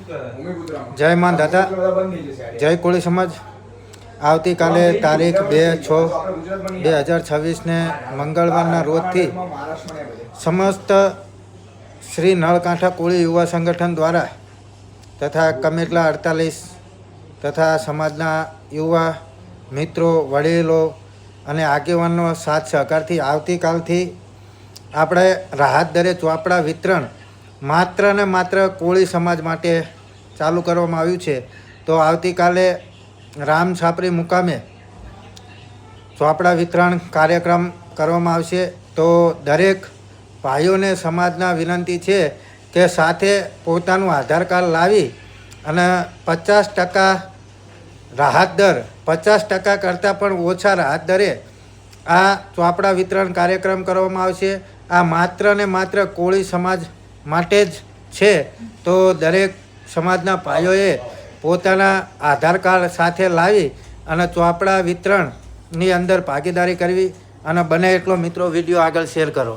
જય માન દાદા, જય કોળી સમાજ। આવતીકાલે તારીખ 2/6/2026ને મંગળવારના રોજથી સમસ્ત શ્રી નળકાંઠા કોળી યુવા સંગઠન દ્વારા તથા કમેટલા 48 તથા સમાજના યુવા મિત્રો, વડીલો અને આગેવાનો સાથ સહકારથી આવતીકાલથી આપણે રાહત દરે ચોપડા વિતરણ માત્ર ને માત્ર કોળી સમાજ માટે ચાલુ કરવામાં આવ્યું છે। તો આવતીકાલે રામ છાપરી મુકામે ચોપડા વિતરણ કાર્યક્રમ કરવામાં આવશે। તો દરેક ભાઈઓને સમાજના વિનંતી છે કે સાથે પોતાનું આધાર કાર્ડ લાવી અને 50% રાહત દર, 50% કરતાં પણ ઓછા રાહત દરે આ ચોપડા વિતરણ કાર્યક્રમ કરવામાં આવશે। આ માત્ર ને માત્ર કોળી સમાજ માટે જ છે। તો દરેક સમાજના ભાઈઓએ પોતાના આધાર કાર્ડ સાથે લાવી અને ચોપડા વિતરણની અંદર ભાગીદારી કરવી અને બને એટલો મિત્રો વિડીયો આગળ શેર કરો।